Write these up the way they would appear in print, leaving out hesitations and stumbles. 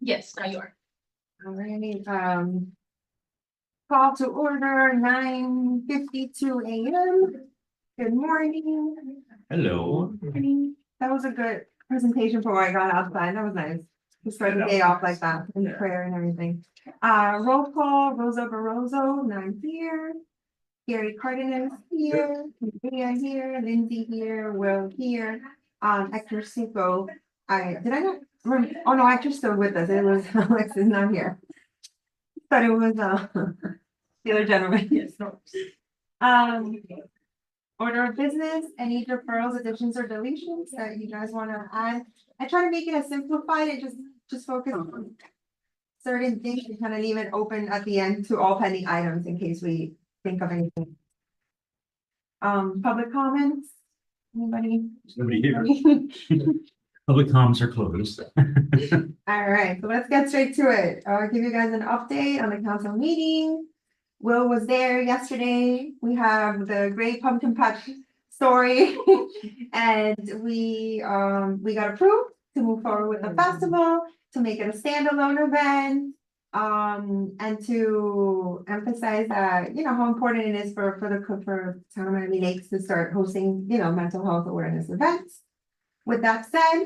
Yes, now you are. All right, call to order 9:52 a.m. Good morning. Hello. That was a good presentation for what I got outside. That was nice. To start the day off like that, in prayer and everything. Roll call, Rosa Barroso, I'm here. Gary Cardenas here, Maria here, Lindsay here, Will here, Hector Cinco. Did I not? Oh no, Hector's still with us. It was Alexis not here. But it was the other gentleman. Yes, no. Order of business, any deferrals, additions, or deletions that you guys want to add? I try to make it as simplified and just focus on certain things and kind of leave it open at the end to all pending items in case we think of anything. Public comments? Anybody? Nobody here. Public comments are closed. All right, so let's get straight to it. I'll give you guys an update on the council meeting. Will was there yesterday. We have the Great Pumpkin Patch story. And we got approved to move forward with the festival, to make it a standalone event. And to emphasize that, how important it is for town of Miami Lakes to start hosting, mental health awareness events. With that said,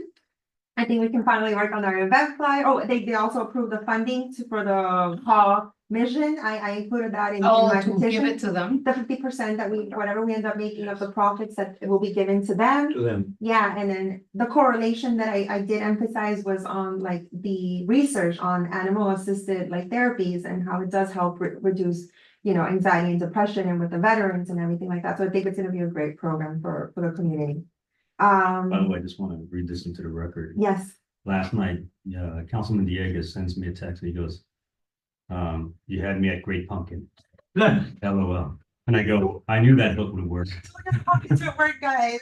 I think we can finally work on our event flyer. Oh, they also approved the funding for the Hall mission. I included that in my To give petition. it to them. The 50% that whatever we end up making of the profits, that it will be given to them. To them. Yeah, and then the correlation that I did emphasize was on like the research on animal assisted like therapies and how it does help reduce, anxiety and depression, and with the veterans and everything like that. So I think it's gonna be a great program for the community. By the way, I just want to read this into the record. Yes, Last night, Councilman Diegas sends me a text and he goes, you had me at Great Pumpkin. LOL. And I go, I knew that hook would work. it's at work, guys.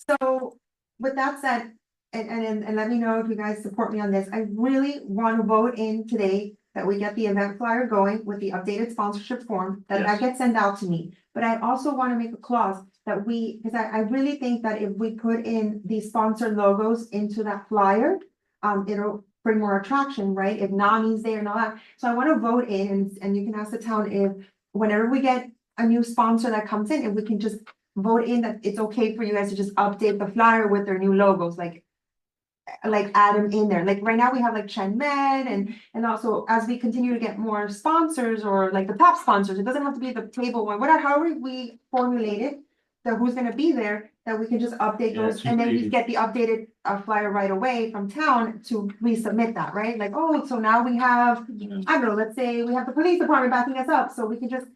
So with that said, and let me know if you guys support me on this. I really want to vote in today that we get the event flyer going with the updated sponsorship form, that Yes. gets sent out to me. But I also want to make a clause that because I really think that if we put in the sponsored logos into that flyer, it'll bring more attraction, right? If NAMI's there and all that. So I want to vote in, and you can ask the town if whenever we get a new sponsor that comes in, if we can just vote in that it's okay for you guys to just update the flyer with their new logos, like add them in there. Like right now we have like Chen Med and also as we continue to get more sponsors or like the top sponsors, it doesn't have to be the table one, whatever, however we formulate it, that who's gonna be there, that we can just update Yeah, those, and then we get the updated flyer right away from town to resubmit that, right? Like, oh, so now we have, I don't know, let's say we have the police department backing us up, so we can just,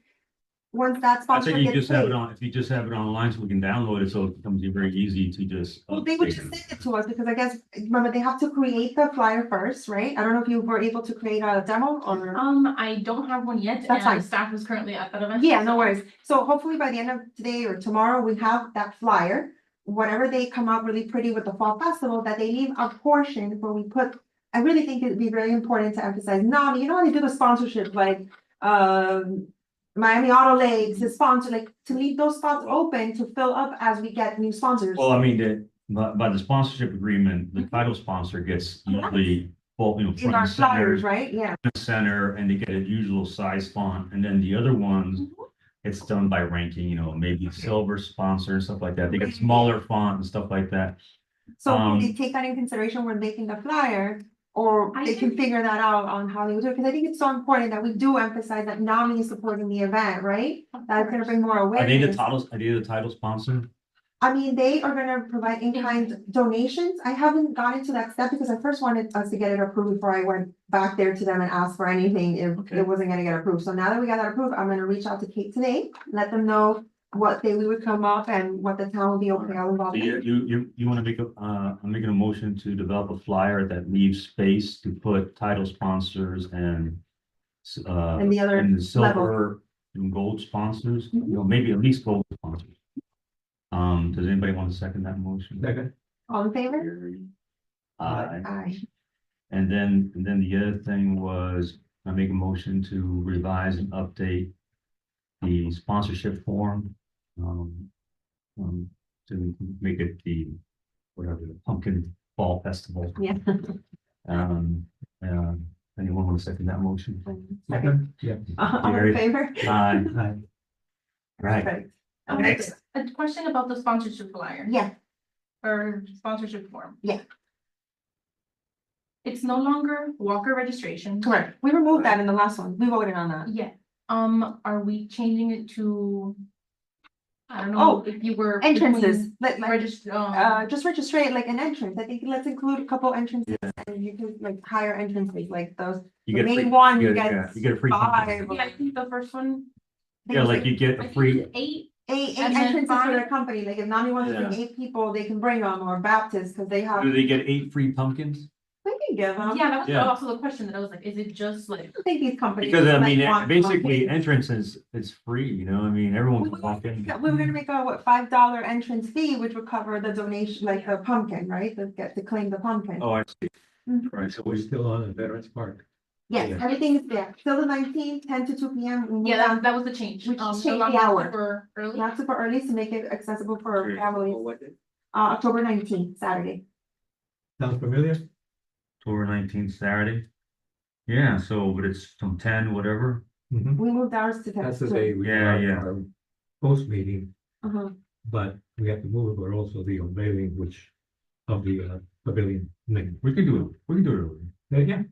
once that I sponsor think you gets just have it paid. on, if you just have it online so we can download it, so it becomes very easy to just. Well, they would update just it. send it to us, because I guess, remember, they have to create the flyer first, right? I don't know if you were able to create a demo or. I don't have one yet, That's fine. and staff is currently at that event. Yeah, no worries. So hopefully by the end of today or tomorrow, we have that flyer. Whatever they come out really pretty with the fall festival, that they leave a portion where we put, I really think it'd be very important to emphasize, NAMI, they do the sponsorship, like, Miami Auto Lakes is sponsored, like, to leave those spots open to fill up as we get new sponsors. Well, I mean, by the sponsorship agreement, the title sponsor gets usually, In front our and center, flyers, right? Yeah. center, and they get a usual size font, and then the other ones, it's done by ranking, maybe silver sponsor and stuff like that. They get smaller font and stuff like that. So can they take that in consideration when making the flyer, or I they can think- figure that out on how they would do it? Because I think it's so important that we do emphasize that NAMI is supporting the event, right? That's gonna bring more Are they the awareness. title sponsor? I mean, they are gonna provide in-kind donations. I haven't gotten to that step because I first wanted us to get it approved before I went back there to them and asked for anything if Okay. it wasn't gonna get approved. So now that we got that approved, I'm gonna reach out to Kate today, let them know what day we would come up and what the town will be okay. I'll involve So you want to make I'm making a motion to develop a flyer that leaves space to put title sponsors and And the other and the silver and gold sponsors, maybe at least gold sponsors. Does anybody want to second that motion? Second. All in favor? Aye. Aye. And then the other thing was, I make a motion to revise and update the sponsorship form. To make it the pumpkin fall festival. Yeah. Anyone want to second that motion? Second. Yeah. All in Gary. favor? Aye. Aye. Right. Perfect. Okay, Next. a question about the sponsorship flyer Yeah, or sponsorship form. Yeah. It's no longer Walker registration. correct. We removed that in the last one. We voted on that. Yeah, are we changing it to? I don't Oh, know if you were. Entrances, like, Register, just register it like an entrance. I think let's include a couple entrances and you can like higher entrances like those. You The get a main free- one, you yeah, get you get a free. pumpkin. five. yeah, I think the first one. Yeah, like you get I a think free, it's 8. Eight And then entrances for the five- company, like if Nani wants to bring 8 people, they can bring them, or Baptist, because they have, do they get 8 free pumpkins? they can give them. Yeah, that was Yeah. also the question that I was like, is it just like? I think these companies. Because I like, mean, want basically pumpkins. entrance is free, you know, I mean, everyone can walk in. We were gonna make a what, $5 entrance fee, which would cover the donation, like the pumpkin, right? To get to claim the pumpkin. Oh, I see. Mhm. Right, So we're still on in Veterans Park. Yes, yeah. everything is there. Till the 19th, 10 to 2 PM. we move Yeah, down. that was the change. We just no changed the longer hour. super Early. Not super early to make it accessible for Sure. families. What day? October 19th, Saturday. Sounds familiar? October 19th, Saturday. Yeah, so, but it's from 10, whatever. Mhm. We moved ours to 10. That's the day we Yeah, have yeah. our post meeting, Uh-huh. but we have to move it, but also the unveiling, which of the pavilion name. We can do it, we can do it early. Yeah,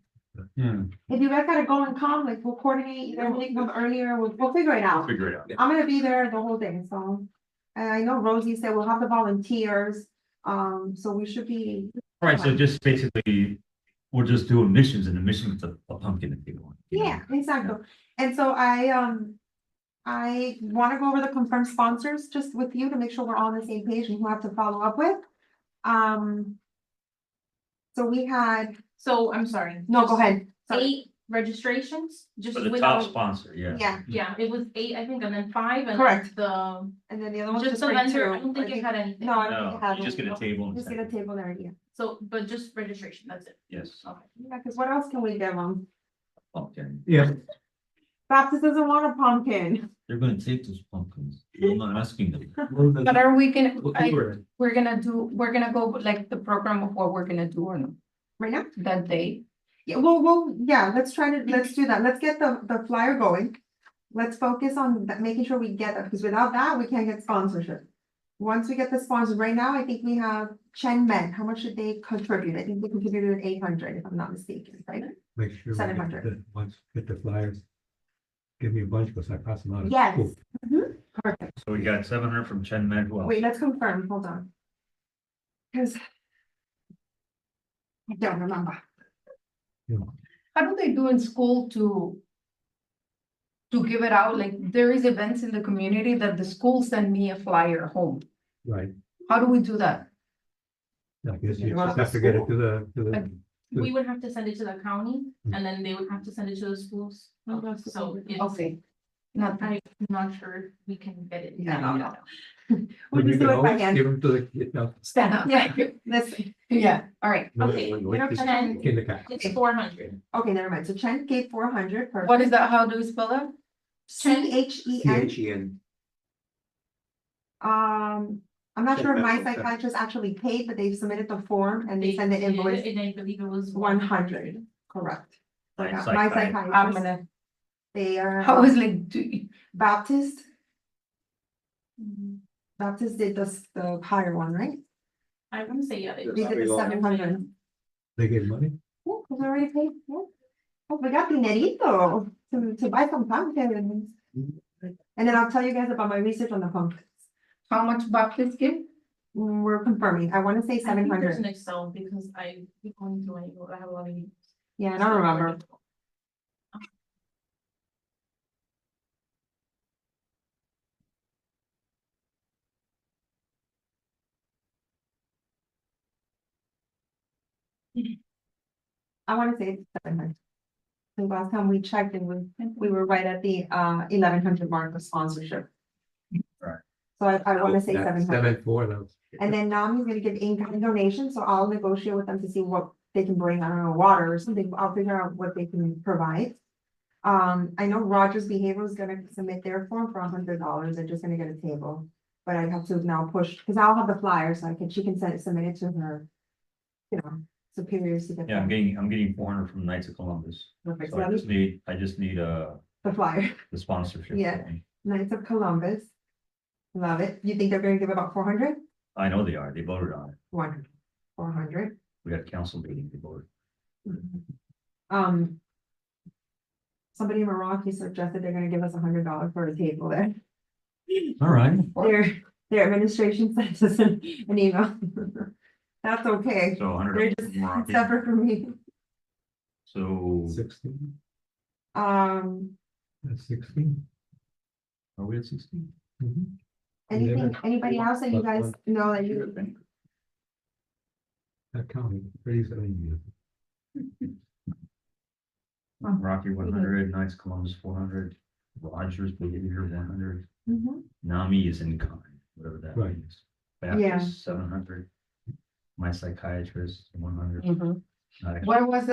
Yeah, If you guys gotta go and come, like we'll coordinate, either they can come earlier, we'll figure it out. figure it out. I'm gonna be there the whole day, so. And I know Rosie said we'll have the volunteers, so we should be. All right, so just basically, we're just doing missions and the mission is a pumpkin if you want. you know? Yeah, exactly. And so I wanna go over the confirmed sponsors just with you to make sure we're all on the same page and who I have to follow up with. So we had, So I'm sorry. no, go just ahead. Sorry. 8 registrations, just For the top without, sponsor, yeah. Yeah, yeah, it was 8, I think, and then 5 and. Correct. The, and then the other one's just just the for vendor, two. I don't think I it had anything. No, I don't think No, it had. you just get a one. table. and Just get a second. table there, yeah. So, but just registration, that's it. Yes. Okay. Yeah, cause what else can we give them? Pumpkin. yeah. Baptist doesn't want a pumpkin. They're gonna take those pumpkins. I'm not asking them. But are we gonna, We're- we're gonna go like the program of what we're gonna do on Right now? that day? Yeah, yeah, let's do that. Let's get the flyer going. Let's focus on making sure we get that, because without that, we can't get sponsorship. Once we get the sponsors, right now, I think we have Chen Men. How much did they contribute? I think they contributed 800, if I'm not mistaken, right? Make sure. we get 700. once, get the flyers. Give me a bunch, because I pass them out. at Yes. school. Perfect. So we got 700 from Chen Med, who else? Wait, let's confirm, hold on. Cause. I don't remember. How do they do in school to give it out? Like, there is events in the community that the school send me a flyer home. Right, How do we do that? I guess you You want just have to get it to the, We would have to send it to the county Hmm. and then they would have to send it to the schools. So it's, Okay. Not, I'm not sure if we can get it. Yeah, no, no. We'll you just do can it by always hand. give them to the, you know, stand up. Yeah, let's, Yeah, all right. Okay, wait, just and then- in the cat. It's 400. okay, never mind. So Chen gave 400 per. What is that? How do we spell that? CHEN. CHEN. I'm not sure if my Okay. psychiatrist actually paid, but they've submitted the form and they send the did, invoice And I believe it was 100, correct. So I My got my psychiatrist. I'm psychiatrist, gonna, they are I was like, do, Baptist, Mhm. Baptist did the higher one, right? I wouldn't say, yeah. They did the 700. They gave money? Yeah, was already paid, yeah. Oh, we got dinerito to buy some pumpkins. And then I'll tell you guys about my research on the pumpkins. how much Baptist give? We're confirming, I wanna say I think there's 700, an Excel because I keep going through it, I have a lot of. yeah, I don't remember. I wanna say it's 700. The last time we checked, we were right at the 1100 mark of sponsorship. Right. So I wanna say 700. 7-4, that was. And then now he's gonna give in-kind donation, so I'll negotiate with them to see what they can bring, I don't know, water or something, I'll figure out what they can provide. I know Rogers Behavioral is gonna submit their form for $100, they're just gonna get a table. But I have to now push, cause I'll have the flyer, so she can submit it to her. you know, superiors to get Yeah, I'm that. getting 400 from Knights of Columbus. Perfect. So So I just need the flyer, the sponsorship. Yeah. Knights of Columbus. Love it. You think they're gonna give about 400? I know they are. They voted on it. 100, 400. We had a council meeting, they voted. Um. Somebody in Meraki suggested they're gonna give us $100 for a table there. All right. Their administration sent us an email. That's okay. So They're 100 just Moroccan. separate from me. So 16, That's 16. are we at 16? Mhm. Anything, anybody else that you But guys know that you, That counted, 37. Rocky 100, Knights of Columbus 400, Rogers Behavior 100, Mhm. NAMI is in kind, whatever that Right. means. Yeah. Baptist 700, my psychiatrist 100. Mhm. Not actually What was,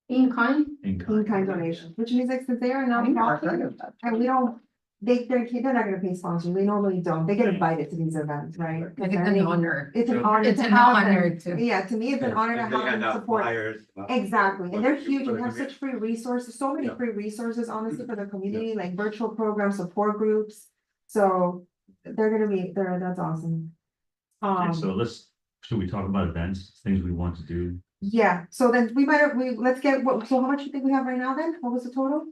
in kind? in in kind donations, which means like since they are I never heard nonprofit, of that. and we don't, they're not gonna pay sponsors, they normally don't, they get invited to these events, right? Like, it's an honor. It's an honor It's to an have honor them. to. Yeah, to me, it's an honor to And they have hand them out support. flyers. Exactly, and they're huge, For and the have such free resources, so many Yeah. free resources, honestly, for the community, like virtual programs, support groups. So they're gonna be, that's awesome. Okay, so should we talk about events, things we want to do? Yeah, so then let's get, so how much you think we have right now then? What was the total?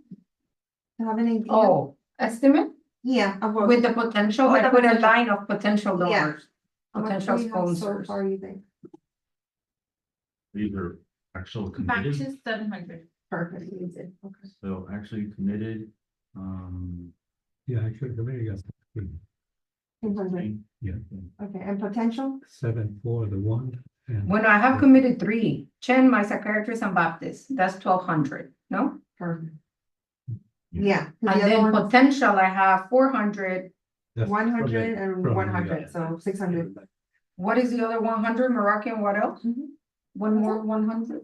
To have an idea? Oh, estimate Yeah, of what, with the potential, With I the put a potential. line of potential Yeah. donors, how much potential do we have so sponsors. far, you think? These are actual committed, Baptist 700. Perfect, you did, okay. so actually committed, Yeah, actually, the mayor got 200. yeah, Okay, and potential? 7 for the one. And When I have committed 3, Chen, my psychiatrist and Baptist, that's 1,200, no? Perfect. Yeah. Yeah. 'cause the And other then one- potential, I have 400, that's from 100 the- and from the, 100, so 600. what is the other 100, Moroccan, what else? Mhm. One more 100?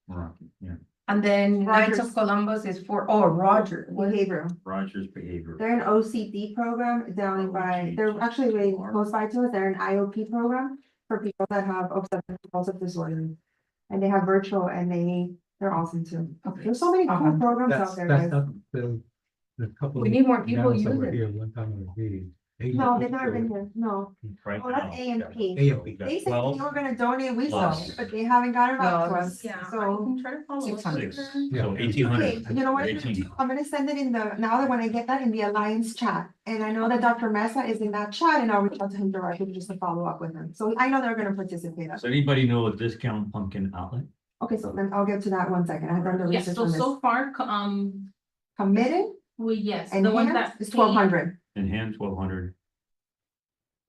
Moroccan, yeah, And then Knights Rogers. of Columbus is Roger. Behavioral. Rogers Behavior. They're an OCD program down by, they're actually really close by to us, they're an IOP program for people that have obsessive compulsive disorder. And they have virtual and they're awesome too. Okay. There's so many cool Okay. programs out That's, there, that's guys. not the couple. We need more people gals that use were it. Here one time on the meeting. No, they've never been here, no. Right Oh, that's now, AMP. we got They said they 12 were gonna donate, we saw, plus- but they haven't gotten back to No, us, Yeah, I so. can try to follow up. 600. with her. Yeah. So Okay, 1,800. you know what I'm gonna do? I'm gonna send it in now that when I get that in the Alliance chat, and I know that Dr. Mesa is in that chat, and I'll reach out to him directly just to follow up with him, so I know they're gonna participate. Does anybody know a discount pumpkin outlet? Okay, so then I'll get to that one second, I have done the Yes, research so on this. so far, Committed yes, and the ones hands that. is pay- 1,200, In hand, 1,200.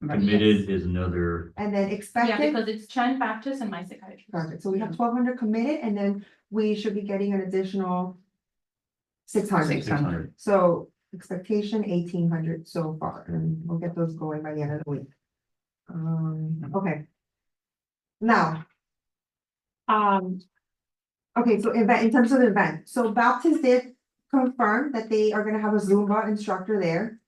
Yes. Committed is another, and then Yeah, expected, because it's Chen Baptist and my psychiatrist. perfect, so we have 1,200 committed, and then we should be getting an additional 600. 600. So expectation 1,800 so far, and we'll get those going by the end of the week. Okay. Now. Okay, so event, in terms of the event, so Baptist did confirm that they are gonna have a Zumba instructor there.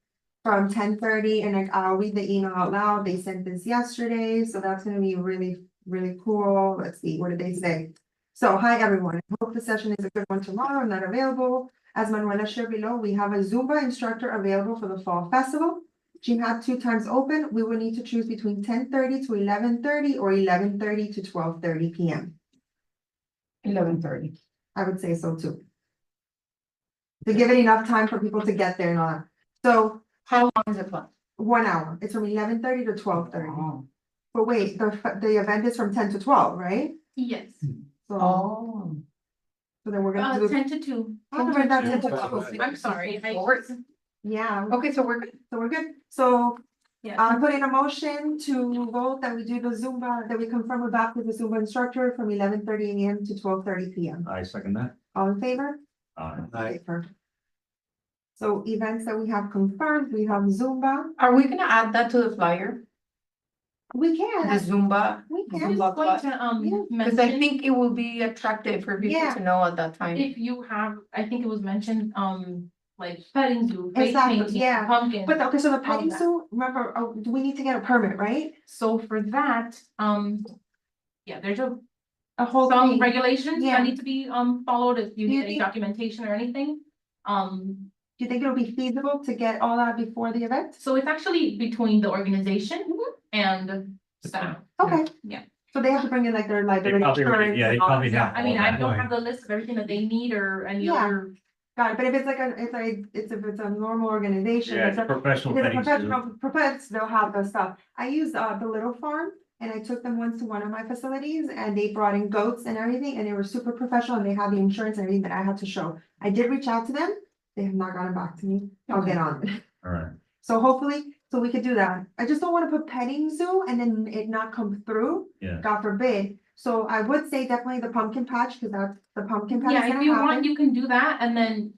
From 10:30, and I'll read the email out loud, they sent this yesterday, so that's gonna be really, really cool, let's see, what did they say? So, hi everyone, I hope the session is a good one tomorrow, I'm not available. As Manuela shared below, we have a Zumba instructor available for the fall festival. She had 2 times open, we will need to choose between 10:30 to 11:30 or 11:30 to 12:30 PM. 11:30. I would say so too. To give it enough time for people to get there and all that. So How long is it for? 1 hour, it's from 11:30 to 12:30. Oh. But wait, the event is from 10 to 12, right? Yes, So, Oh. so then we're gonna do, 10 to 2. I'm gonna write that 10 to 12. 12. I'm sorry, Yeah, Okay, so we're good. so we're good. So yeah, I'll put in a motion to vote that we do the Zumba, that we confirm with Baptist the Zumba instructor from 11:30 AM to 12:30 PM. I second that. All in favor? I, Okay, perfect. So events that we have confirmed, we have Zumba, Are we gonna add that to the flyer? we The can, Zumba? we I'm can. Zumba just going class? to Yeah, Because I mention, think it will be attractive for people Yeah. to know at that time. if you have, I think it was mentioned, like petting zoo, face Exactly, painting, yeah. pumpkin. But okay, so the petting that. zoo, remember, do we need to get a permit, right? So for that, yeah, there's a whole some thing. regulations Yeah. that need to be followed if you Do you need any think- documentation or anything. Do you think it'll be feasible to get all that before the event? So it's actually between the organization and staff. Okay. Yeah. So they have to bring in like their liability probably- insurance. yeah, they and all that probably stuff. have I mean, all I that. don't have the list of everything that they need or any Yeah. other. Got it, but if it's like if it's a normal organization. Yeah, it's it's a professional If it's a petting zoo. professional purpose, they'll have the stuff. I use the Little Farm and I took them once to one of my facilities and they brought in goats and everything and they were super professional and they had the insurance and everything that I had to show. I did reach out to them. They have not gotten back to me. I'll get on it. All right. So hopefully, so we could do that. I just don't want to put petting zoo and then it not come through, Yeah. God forbid. So I would say definitely the pumpkin patch, because that's the pumpkin patch. is Yeah, if gonna you happen. want, you can do that, and then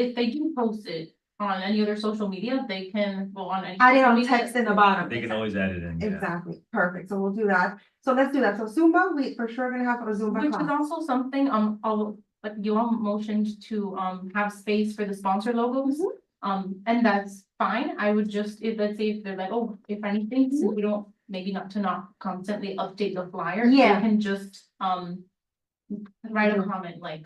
if they do post it on any other social media, they can go on any. Add it social on media. text in the bottom. They can always add it in. Yeah. Exactly, perfect, so we'll do that, so let's do that, so Zumba, we for sure gonna have a Zumba Which is class. also something, like you all motioned to, have space for the sponsor logos. And that's fine, I would just, if, let's say if they're like, oh, if anything, since we don't, maybe not constantly update the flyer. they Yeah. Can just, write a comment like.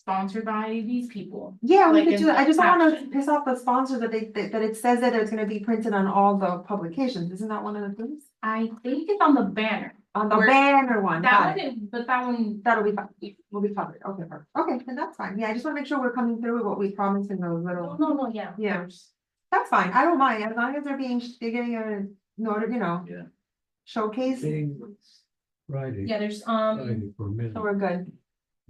Sponsored by these people. Yeah, we like could in do that, I the just don't wanna caption. piss off the sponsors that that it says that it's gonna be printed on all the publications, isn't that one of the things? I think it's on the banner. On the Where- banner one, That got one, it, but that one, that'll be fine, we'll be covered, okay, perfect, okay, then that's fine, yeah, I just wanna make sure we're coming through with what we promised in those little. no, yeah. Yeah. there's- That's fine, I don't mind, as long as they're getting a, note, Yeah. showcase, Meeting Friday. Yeah, there's, Friday for a minute. so we're good.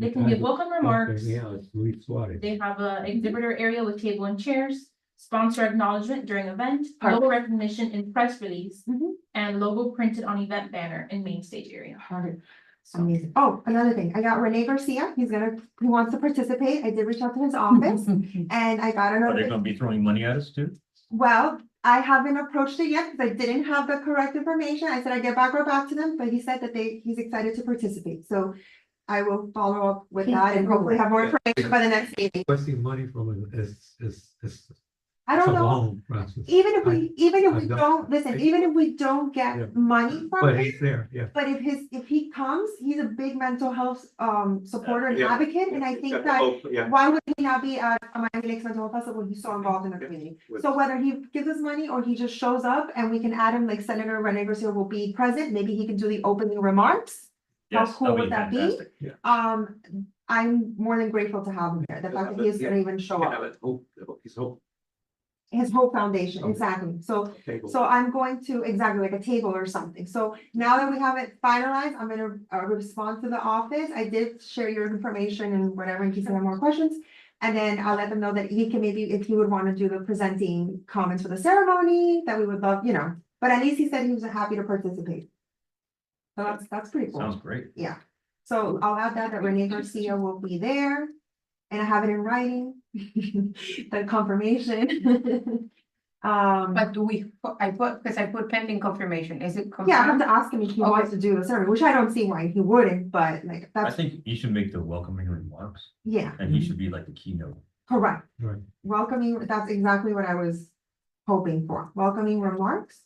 they can give welcome remarks. Yeah, it's Luis Suarez. They have a exhibitor area with table and chairs, sponsor acknowledgement during event, Perfect. logo recognition in press release. Mhm. And logo printed on event banner in main stage area. Perfect. Amazing. Oh, another thing, I got Renee Garcia, he wants to participate, I did reach out to his office, and I got Are they another, gonna be throwing money at us too? well, I haven't approached it yet, because I didn't have the correct information, I said I'd get back to them, but he said that he's excited to participate, so. I will follow up with that and hopefully have more information by the next meeting. Requesting money from it is. I don't know, Long process, even if I we don't- don't, listen, even if we don't Yeah. get money from but it. he's there, yeah. But if he comes, he's a big mental health supporter and Yeah. advocate, and I think Got that both, yeah. why would he not be at a Miami Lakes Mental Health Festival? He's so involved in the community. With- So whether he gives us money or he just shows up and we can add him, like Senator Rene Garcia will be present, maybe he can do the opening remarks. How Yes, cool that'd would that be? fantastic. I'm more than grateful to have him there. The fact that he's gonna even show Have up. it, hope, his hope. His whole foundation, Okay. exactly. So table. So I'm going to, exactly, like a table or something. So now that we have it finalized, I'm gonna respond to the office. I did share your information and whatever in case they have more questions. And then I'll let them know that he can maybe, if he would wanna do the presenting comments for the ceremony, that we would love, but at least he said he was happy to participate. So that's pretty cool. Sounds great. So I'll add that Renee Garcia will be there. And I have it in writing, the confirmation. But do because I put pending confirmation, is it? Yeah, I have confirmed? to ask him if he Okay. wants to do the ceremony, which I don't see why he wouldn't, but like, I that's, think you should make the welcoming remarks yeah, and he should be like the keynote. correct. Right. Welcoming, that's exactly what I was hoping for, welcoming remarks.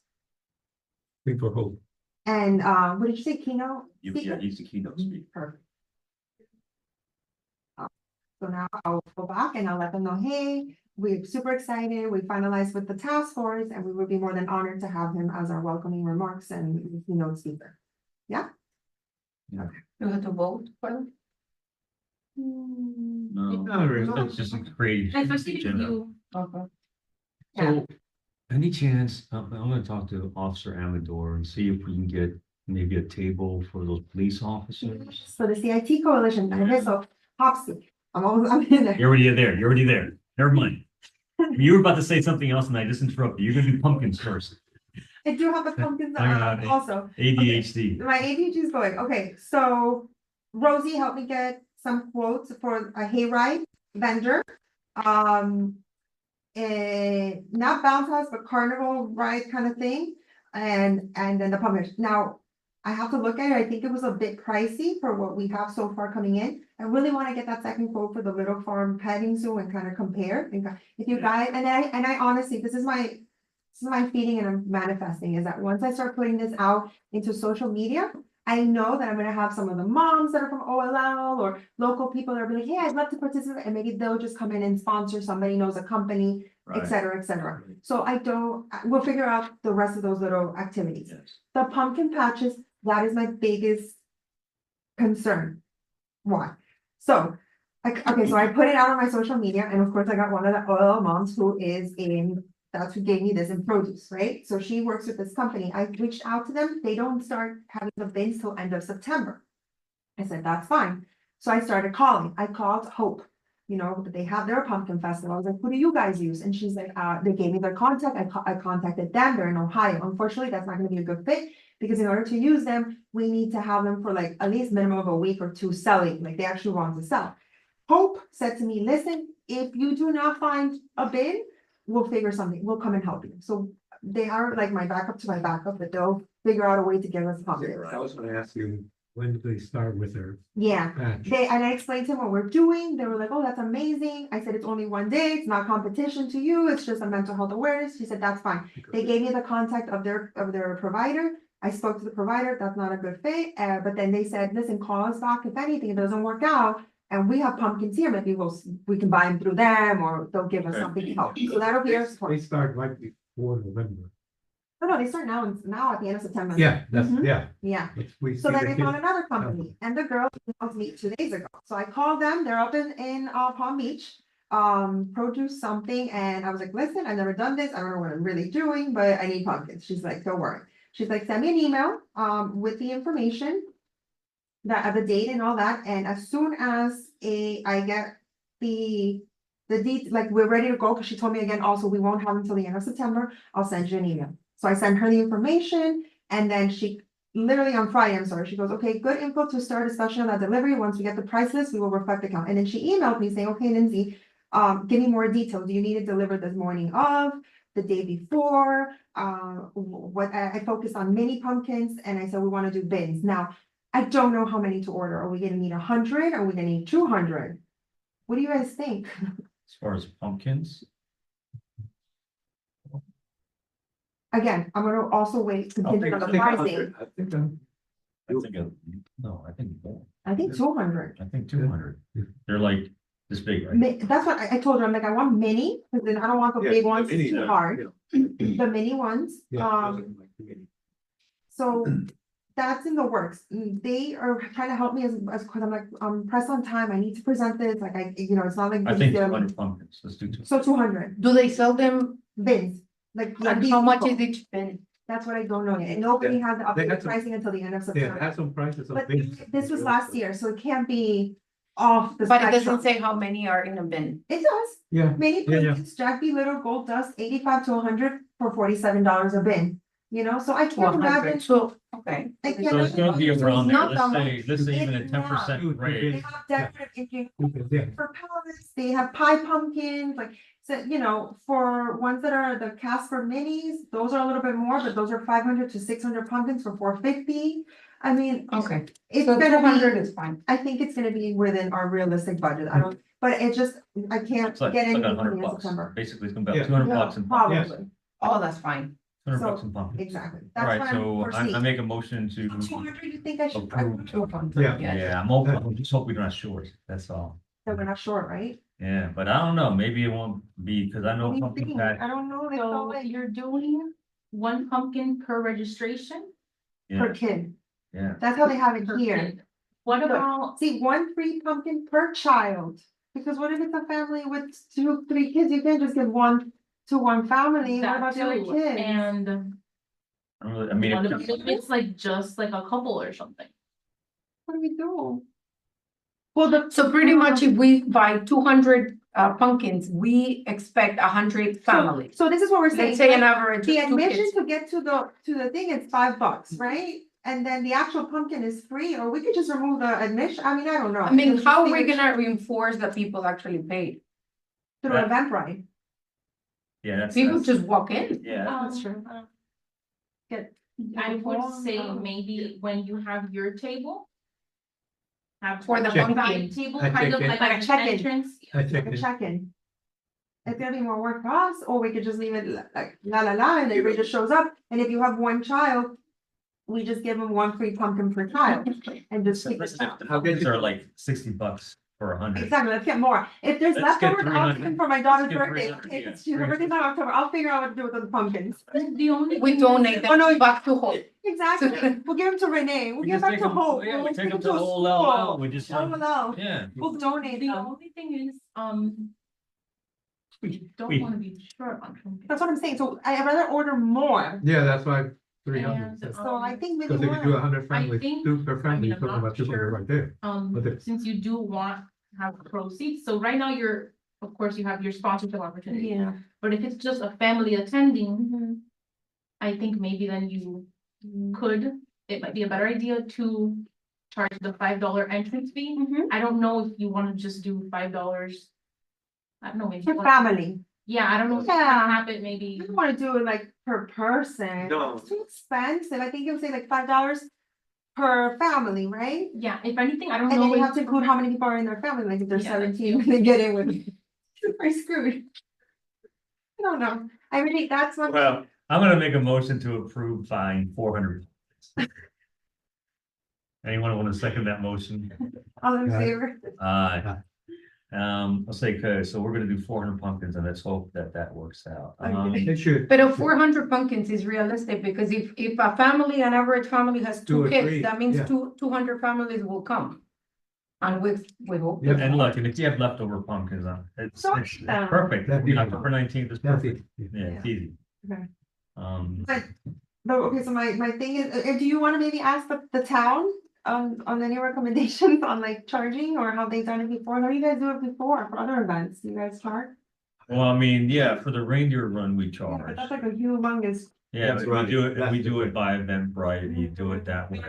Think for hope. And, what did you say, keynote? Yeah, speaker? he's the keynote speaker. Perfect. So now I'll go back and I'll let them know, hey, we're super excited, we finalized with the task force, and we would be more than honored to have him as our welcoming remarks and keynote speaker. You have to vote for them? No, Not really. it's just a creative. Especially if agenda. you, Okay. So, any chance, I'm gonna talk to Officer Amador and see if we can get maybe a table for those police officers. So the CIT coalition, okay, so Hopsy, I'm in there. You're already there, you're already there, never mind. You were about to say something else and I just interrupted you, you're gonna do pumpkins first, I do have the pumpkins I got it. also. ADHD. My ADHD is going, okay, so Rosie helped me get some quotes for a hayride vendor. Not bounce house, but carnival ride kind of thing, and then the pumpkin. Now, I have to look at it, I think it was a bit pricey for what we have so far coming in. I really wanna get that second quote for the Little Farm petting zoo and kind of compare, if you guys, and I honestly, this is my feeling and I'm manifesting, is that once I start putting this out into social media, I know that I'm gonna have some of the moms that are from OLL or local people that are like, hey, I'd love to participate, and maybe they'll just come in and sponsor, somebody knows a company, et cetera, et cetera. So we'll figure out the rest of those little activities. Yes. The pumpkin patches, that is my biggest concern. Why? So, okay, so I put it out on my social media, and of course I got one of the OLL moms who is that's who gave me this in produce, right? So she works with this company. I reached out to them. They don't start having the bins till end of September. I said, that's fine. So I started calling. I called Hope, they have their pumpkin festival. I was like, who do you guys use? And she's like, they gave me their contact. I contacted them. They're in Ohio. Unfortunately, that's not gonna be a good fit because in order to use them, we need to have them for like at least minimum of a week or two selling, like they actually want to sell. Hope said to me, listen, if you do not find a bin, we'll figure something, we'll come and help you. So they are like my backup to my backup, but they'll figure out a way to give us pumpkins. I was gonna ask you, when did they start with their Yeah, patch? and I explained to them what we're doing. They were like, oh, that's amazing. I said, it's only one day. It's not competition to you. It's just a mental health awareness. She said, that's fine. They gave me the contact of their provider. I spoke to the provider. That's not a good fit. But then they said, listen, call us back if anything, it doesn't work out. And we have pumpkins here. Maybe we can buy them through them or they'll give us something to help. So that'll be our They support. start right before November. No, they start now at the end of September. Yeah, that's, Mhm. yeah. Yeah. We So see then the I found kids- another company and the girl emailed me 2 days ago. So I called them, they're up in Palm Beach, produce something. And I was like, listen, I've never done this. I don't know what I'm really doing, but I need pumpkins. She's like, don't worry. She's like, send me an email, with the information that the date and all that. And as soon as I get the date, like we're ready to go, because she told me again, also, we won't have until the end of September, I'll send you an email. So I sent her the information and then she literally on Friday, I'm sorry, she goes, okay, good info to start, especially on that delivery. Once we get the price list, we will reflect the count. And then she emailed me saying, okay, Lindsay, give me more details. Do you need it delivered this morning of, the day before? What I focused on mini pumpkins and I said, we want to do bins. Now, I don't know how many to order. Are we gonna need 100? Are we gonna need 200? What do you guys think? As far as pumpkins, Again, I'm gonna also wait contingent on the pricing. I think, I think, no, I think more. I think 200. I think 200. They're like this big, right? That's what I told her. I'm like, I want mini, because then I don't want the big ones, it's too hard. The mini ones, so that's in the works. They are trying to help me as, cause I'm like, pressed on time. I need to present this, like it's not like. I think 200 pumpkins. Let's do 200. So 200 Do they sell them? bins, like. And how much is each bin? That's what I don't know yet. Nobody has the They had updated some- pricing until the end of Yeah, September. had some prices of But bins. this was last year, so it can't be off the But it spectrum. doesn't say how many are in a bin. It does. Yeah, Many Yeah, yeah. places, Jack B. Little Gold Dust, 85 to 100 for $47 a bin. So I can't 100. imagine. So, okay. I So can't it's gonna be imagine- around there. not that Let's say even a It's 10% not. They rate. have decorative inking yeah. for pallets, they have pie pumpkins, like, so, for ones that are the Casper minis, those are a little bit more, but those are 500 to 600 pumpkins for $450. I mean, Okay, it's so gonna 200 be, is fine. I think it's gonna be within our realistic budget. I don't, but it just, I can't It's like, get it's like anything $100 in bucks. September. Basically, it's gonna be Yeah. about 200 bucks in pumpkins. Probably, Oh, that's fine. 200 So, bucks in pumpkins. exactly. All That's right, what so I'm I foreseeing. make a motion to, 200, you think I should, approve. 200, Yeah. yes. Yeah, I'm hoping, just hope we're not short. That's all. that we're not short, right? Yeah, but I don't know. Maybe it won't be, because I know What do you pumpkin think? patch. I don't know, it's all So like you're doing one pumpkin per registration? per Yeah, kid. yeah. That's how they have it per here. kid. What Look. about, See, one free pumpkin per child, because what if it's a family with 2, 3 kids, you can't just give one to one family, what that about the other too, kids? and I don't really, I mean, what if- about if it's like just like a couple or something? What do we do? Well, so pretty much if we buy 200 pumpkins, we expect 100 families. So this is what we're saying, Let's say an right? average The of 2 admission kids. to get to the thing is $5, right? And then the actual pumpkin is free, or we could just remove the admission, I mean, I don't know. I mean, Just how are see we which- gonna reinforce that people actually paid? Through Eventbrite. yeah, that's. People that's- just walk in. Yeah, That's true. I would say Um, maybe when you have your table. Have For the a side pumpkin. table, I kind of check like in. an Check-in. entrance. I Like think a it- check-in. It's gonna be more work for us, or we could just leave it like la and everybody just shows up, and if you have one child. we just give them one free pumpkin per child and just keep it Listen, if down. the pumpkins are like $60 for 100. Exactly, let's get more. If there's Let's get leftovers, I'll 300. give for my daughter's Let's get birthday. 300, Okay, yeah. it's her birthday's not October. I'll figure out what to do with those pumpkins. The only. We thing donate is- Oh, no, them back to Hope. Exactly. We'll give them to Renee. We'll We give just back take to them, Hope. yeah, we We'll take them a to the whole school. LL, we just. LL. Yeah. We'll donate The them. only thing is, we don't we- wanna be short on pumpkins. That's what I'm saying. So I'd rather order more. Yeah, that's why 300. And, So I think maybe Because if you do more. 100 families, think- two per family, you're I'm talking not about 200 sure. right there. Okay. Since you do want to have proceeds, so right now you're, of course, you have your sponsorship opportunity. Yeah. But if it's just a family attending, Mhm. I think maybe then you could, it might be a better idea to charge the $5 entrance fee. Mhm. I don't know if you wanna just do $5. I don't know, maybe. For family. Yeah, I don't know if you Yeah. wanna have it maybe. I don't wanna do it like per person. No. It's too expensive. I think it would say like $5 per family, right? Yeah, if anything, I don't And then know. you if- have to include how many people are in their family, like if there's Yeah, that's 17, they get in with. We're screwed. I don't know. I really, that's what. Well, I'm gonna make a motion to approve buying 400. Anyone want to second that motion? All in Yeah. favor? I'll say, okay, so we're gonna do 400 pumpkins and let's hope that that works out. They should. But 400 pumpkins is realistic because if a family, an average family has Two two or kids, three, that means yeah. 200 families will come. And we hope. Yeah. And look, and if you have leftover pumpkins, it's So, it's yeah. perfect. That'd You be- know, October 19th is That's perfect. it. Yeah, it's easy. Okay. Um, No, okay, so my thing is, do you wanna maybe ask the town on any recommendations on like charging or how they've done it before? How do you guys do it before for other events? Do you guys charge? well, I mean, yeah, for the reindeer run, we Yeah, charge. but that's like a humongous. Yeah, That's we right. do it, That's we the do way. it by Eventbrite, you do it that way.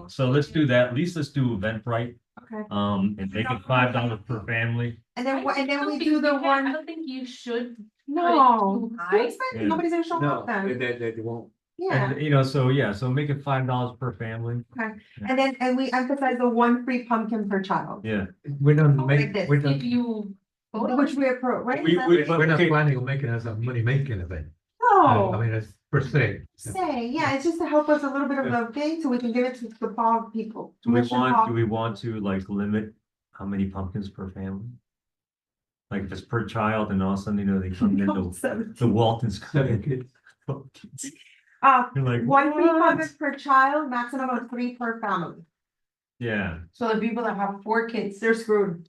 So let's do that, at least let's do Eventbrite, Okay, and make it $5 per family. and then I then don't we think do the you can- I one, don't think you should. no, too too high. expensive, Yeah. nobody's gonna show No, up then. they won't. Yeah, And, you know, so yeah, so make it $5 per family, and we emphasize the one free pumpkin per child, yeah. We're not Like making, this. we're not, If you. vote on which it. we approve, right? We- Is that we- right? we're not Okay. planning on making us a money making event. No. I mean, it's per se. Say, yeah, it's just to help us a little bit of the thing, so we can give it to the Paul people. Do we Mission want, Paul. do we want to like limit how many pumpkins per family? Like if it's per child and all of a sudden, you know, they come in, the Waltons come 7 in. kids. You're like, One free "What?" pumpkin per child, maximum of 3 per family. Yeah, So the people that have 4 kids, They're screwed.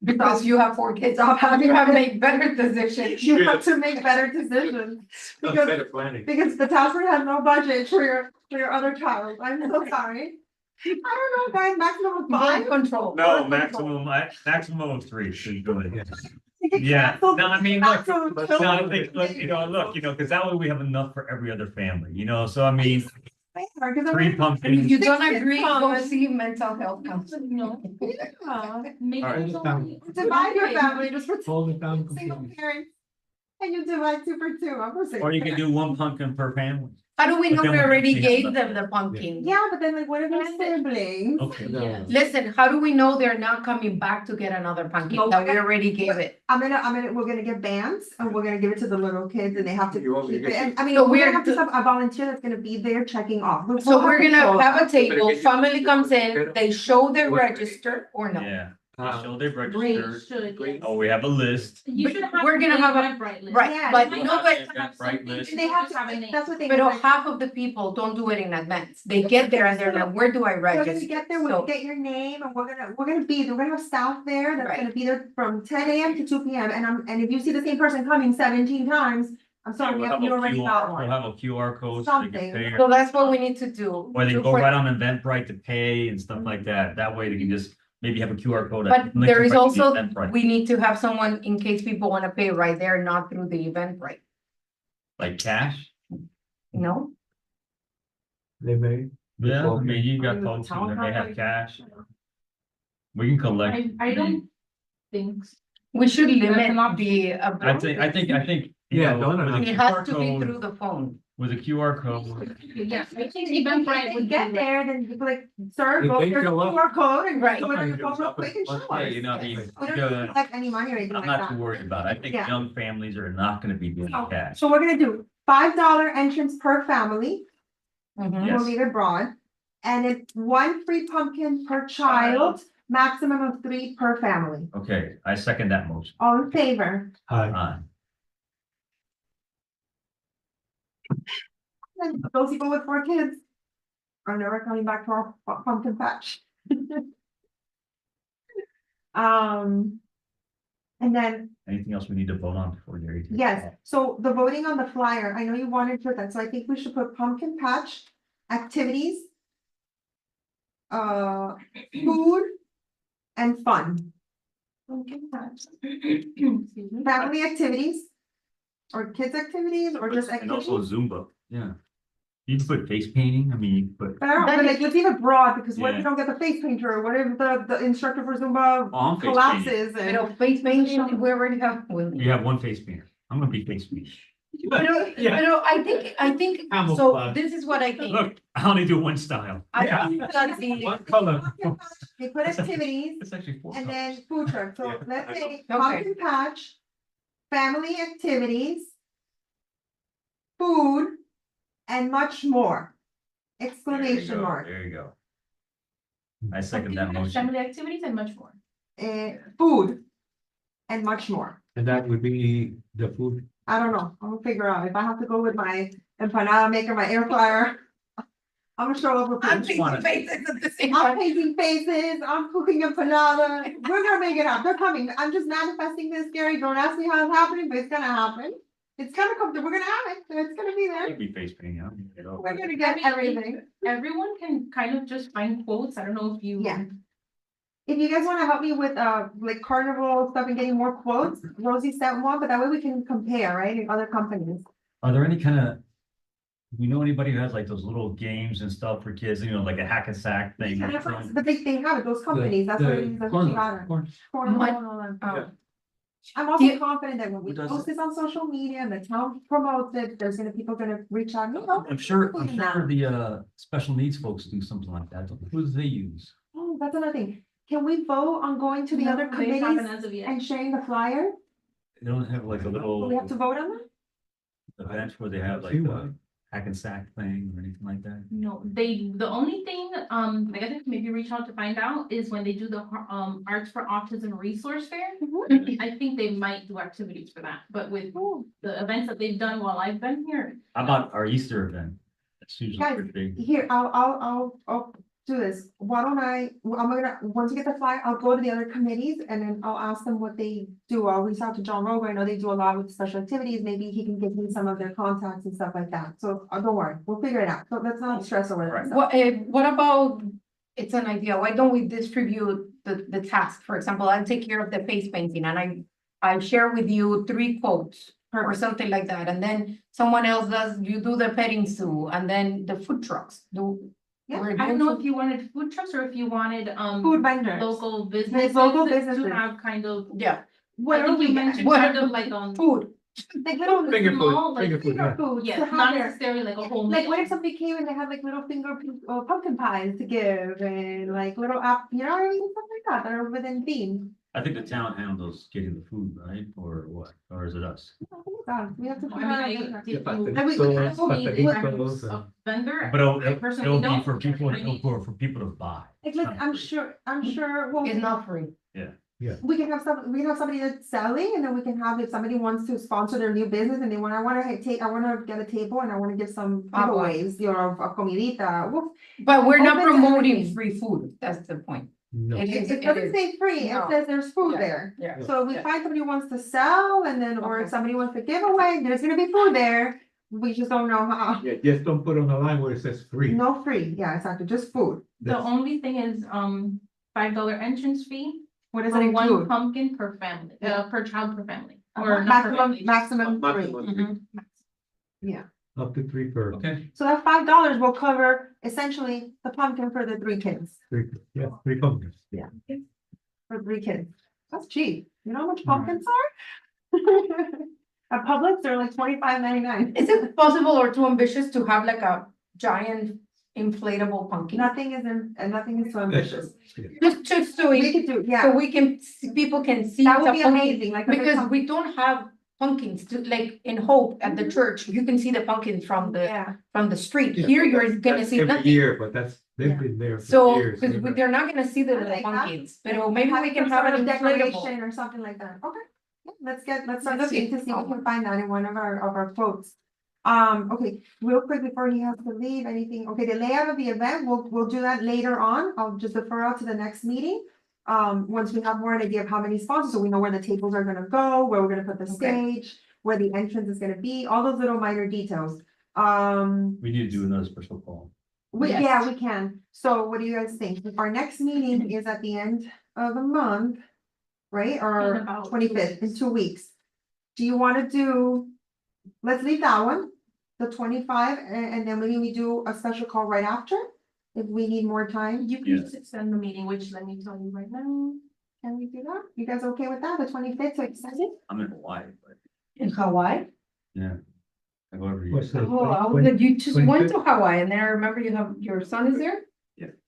because you have 4 kids, you have to make better decisions. You have to make better decisions. Because, Better planning. because the Townsend has no budget for your other child. I'm so sorry. I don't know, guys, maximum of Mind 5. control. no, maximum of 3 should go in. Yeah. They get Yeah, canceled. no, I mean, look, Absolute but- no, I killer. think, look, because that way we have enough for every other family, you know, so I mean, Fair, 'cause I'm 3 like, And if pumpkins. you don't 6 kids agree, come. go see mental health counselor. No, yeah. maybe All right, it's just only. Divide your family just for Hold it down single completely. parents. And you divide 2 for 2, I'm gonna say. Or you can do 1 pumpkin per family. How do we know But we then we already have gave to- them the pumpkin? Yeah, but then like, what if they're siblings? Okay. No. Listen, how do we know they're not coming back to get another pumpkin No, that we already gave it? We're gonna get bands and we're gonna give it to the little kids and they have to You want me to keep it. get- And I mean, So we're we're gonna have to do- have a volunteer that's gonna be there checking off. So we're gonna have a table, get you- family comes in, they show their What- register or no? Yeah, Uh, show they Great, registered. should, yes. Oh, we have a list. You should have. We're gonna have a- Eventbrite list. Right, Yeah, but you no, but Eventbrite list. And they have Just have a to, name. that's what they. but do. half of the people don't do it in advance. They get there and they're like, where do I We're gonna register? get there, So- we'll get your name and we're gonna have staff there that's Right. gonna be there from 10 AM to 2 PM. And if you see the same person coming 17 times, I'm sorry, We'll have you a already QR got We'll one. have a QR code. so they can Something. pay, So that's what we need to do. or they can Do go for- right on Eventbrite to pay and stuff like that. That way they can just maybe have a QR code. But that links there right is to the also, Eventbrite, we need to have someone in case people wanna pay right there, not through the Eventbrite. like cash. No? They may. Yeah, I mean, you got Maybe folks the who town they have hall. cash. We can collect. I don't think. We should That's limit an option. the. I think. you Yeah, know, no, no, with a no. It QR has to be code- through the phone. With a QR code, Yeah, I think If Eventbrite they would get be. there, then you like, sir, If go they here's the show up- QR code and Right. go in the Somebody phone shows real up quick and and- show yeah, us. you know, I mean, We don't uh, collect any money or anything I'm like not too that. worried about it. I think Yeah. young families are not gonna be doing So- cash. So we're gonna do $5 entrance per family. Mhm. Yes. We'll leave it broad. And it's one free pumpkin per child, maximum of 3 per family. Okay, I second that motion. All in favor? Aye. And those people with 4 kids are never coming back to our pumpkin patch. And then, Anything else we need to vote on before Gary? takes yes, off? so the voting on the flyer, I know you wanted to put that, so I think we should put pumpkin patch activities. Food and fun, Excuse me. family activities. Or kids activities, or just And also activities. Zumba, yeah. You can put face painting, I mean, you can put, But I don't, but like, let's leave it broad, because what if Yeah. we don't get the face painter, or what if the instructor for Zumba oh, I'm face painting. collapses You and. know, face painting, we already have. Willie. You have one face painter. I'm gonna be face painter. I think, so Camouflage. this is what I think. Look, I only do one style. I think that the, One color. They put activities It's actually 4 and colors. then food truck, so Yeah. let's say Okay. pumpkin patch. Family activities. Food. And much more. There you Exclamation go, mark, There you go. I second that motion. Family activities and much more. food. And much more. And that would be the food. I don't know, I'm gonna figure out if I have to go with my empanada maker, my air fryer. I'm gonna show up with I'm food. thinking faces at the same I'm time. painting faces, I'm cooking empanada, we're gonna make it happen, they're coming, I'm just manifesting this, Gary, don't ask me how it's happening, but it's gonna happen. It's gonna come, we're gonna have it, it's gonna be I there, could be face painting. I'm gonna get over we're it. gonna I get mean, everything. Everyone can kind of just find quotes. I don't know if you. Yeah. If you guys wanna help me with, like carnival stuff and getting more quotes, Rosie sent one, but that way we can compare, right, in other companies. Are there any kind of, do you know anybody who has like those little games and stuff for kids, you know, like a hack and sack thing? or something? But they have it, those companies, that's what it is, that's what you got it. Cornhole My- and all that. Oh. I'm also Yeah. confident that when we Who does post this on social media and the town promotes it, there's gonna, people gonna reach out, you know. I'm sure the special needs folks do something like that. Who do they use? Oh, that's another thing. Can we vote on going to the No, other they haven't committees as of yet. and sharing the flyer? They don't have like a Do little we have to vote on that? event where they have like See a why. hack and sack thing or anything like that? No, the only thing, I guess maybe reach out to find out is when they do the, Arts for Autism Resource Fair. I think they might do activities for that, but with the events that they've done while I've been here. How about our Easter event? That's usually Guys, pretty big. Here, I'll do this. Why don't I'm gonna, once you get the flyer, I'll go to the other committees and then I'll ask them what they do. I'll reach out to John Rover. I know they do a lot with special activities. Maybe he can give me some of their contacts and stuff like that. So don't worry, we'll figure it out. So let's not stress over that. stuff. What about, it's an idea, why don't we distribute the task? For example, I take care of the face painting and I share with you 3 quotes or something like that. And then someone else does, you do the petting zoo and then the food trucks do. Yeah, we're I don't doing know food- if you wanted food trucks or if you wanted, Food vendors. local businesses. local To businesses. have kind of, Yeah, I think you mentioned What- kind of like, food. Like little Finger small, food, like, finger food, yeah. food. to yes, have not their- necessarily like a whole. Like, what meal. if somebody came and they had like little pumpkin pies to give and like little app, you know what I mean? Stuff like that are within theme. I think the town handles getting the food, right? Or what? Or is it us? We have to. I figure out a mean, way. I did but you- the I mean, stores, I but the mean, stores, a vendor. But I personally it'll be don't. for people, I mean- for people to buy. Like, look, I'm sure, well, It's not free. we can have somebody that's selling and then we can have, if somebody wants to sponsor their new business and they want, I wanna get a table and I wanna give some Ah, well. giveaways, you know, of comidita. Well, But we're not Open to promoting everything. free food, that's the point. No. It It is, it it doesn't is, say free, it No. says there's food Yeah. there. yeah. So if we Yeah. find somebody who wants to sell and then, or if Okay. somebody wants to give away, there's gonna be food there. We just don't know how. Yeah, just don't put on the line where it says free. No free, yeah, exactly, just food. The That's- only thing is, $5 entrance fee What does it for one include? pumpkin per family, per child per family. Or not per Maximum, family, maximum three. Maximum three. Mhm. Yeah, Up to 3 per. Okay. so that $5 will cover essentially the pumpkin for the 3 kids, 3 pumpkins. for 3 kids. That's cheap. You know how much pumpkins are? At Publix, they're like $25.99. Is it possible or too ambitious to have like a giant inflatable pumpkin? Nothing is, nothing is so ambitious. Just so We we, could do, so yeah, we can, people can see. that would the be pumpkin, amazing, like. Because we don't have pumpkins, to like in Hope at the Mhm. church, you can see the pumpkins from Yeah, the street. Yeah, Here, you're gonna That's see every nothing. year, but that's, Yeah. they've been there for So, years. because They've they're not gonna see the I like that. pumpkins, but maybe we having can some have sort an of inflatable. decoration or something like that, okay. Yeah, let's start Let's looking see. to see if we can find that in one of our quotes. Okay, real quick before he has to leave, anything, okay, the layout of the event, we'll do that later on, I'll just defer out to the next meeting. Once we have more idea of how many sponsors, so we know where the tables are gonna go, where we're gonna put the Okay. stage, where the entrance is gonna be, all those little minor details. We need to do another special call. Yes. Yeah, we can. So what do you guys think? Our next meeting is at the end of the month, right? In Or about 2 25th, in weeks. 2 weeks. Do you want to do, let's leave that one, the 25, and then maybe we do a special call right after? If we need more time, You can Yeah. just extend the meeting, which let me tell you right now. can we do that? You guys okay with that? The 25th to extend it? I'm in Hawaii, but In Hawaii? yeah. However, you- What's that? Oh, I was 20 like, you just went 25th? to Hawaii and then I remember you have, your son is there?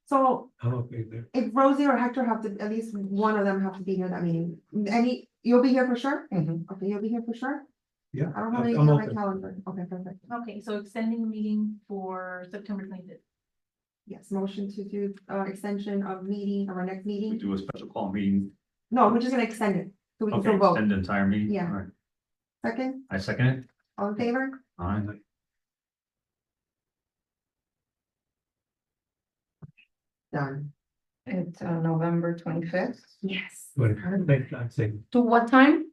So I'm okay there. if Rosie or Hector have to, at least one of them have to be here that meeting. You'll be here for sure? Mhm. Okay, you'll be here for sure? Yeah. I don't have I'm anything on my open. calendar. Okay, perfect. Okay, so extending the meeting for September 25th. Yes, motion to do extension of meeting, of our next we meeting. do a special call meeting. No, we're just gonna extend it. So we can Okay, still vote. extend the entire meeting. Yeah. All right. Second, I second it. all in favor? All right. Done. It's November 25th. Yes. But I'd say To what time?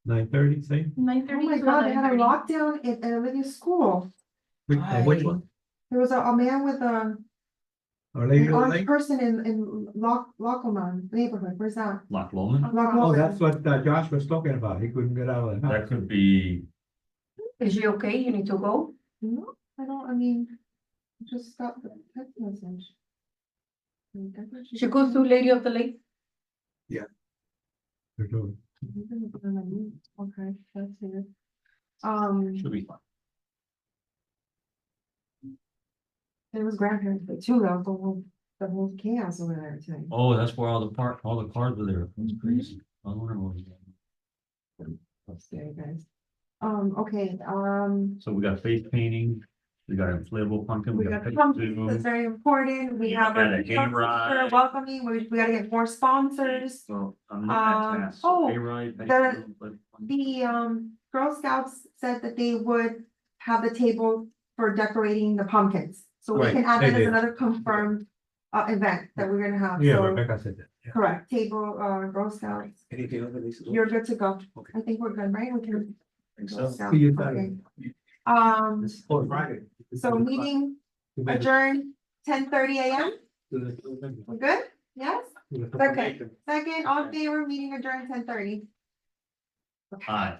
9:30, say, 9:30. Oh my to God, they had a 11:30. lockdown at Olivia School. which one? There was a man with Our Lady an of the armed Lake? person in Lockelman neighborhood. Where's that? Loch Lomond, Loch Oh, Lomond. that's what Josh was talking about. He couldn't get out of the house. that could be, Is she okay? You need to go? No, I don't, I mean, I just got the text message. She goes to Lady of the Lake? They're doing- Okay, that's it. should be fine. There was grandparents, but too, that was the whole chaos over there today. Oh, that's where all the cars were there. That's Mhm. crazy. I wonder what was going That's scary, guys. Okay, So we got face painting, we got inflatable pumpkin, we we got got. pumpkins, that's very important. We Yeah, have got a a hayride. welcoming, we gotta get more sponsors. So I'm looking at that. So oh, hayride, The Girl Scouts said that they would have the table for decorating the pumpkins. So we Right, can add they that as did. another confirmed event that we're gonna have. Yeah, So, Rebecca said that. Yeah. correct, table, Girl Scouts, Anything other than? you're good to go. Okay. I think we're good, right? We can. think Girl so. Scouts, See you okay. Friday. So Friday. meeting adjourned 10:30 AM, we're good? Yes? Second, all in favor, meeting adjourned 10:30. Hi.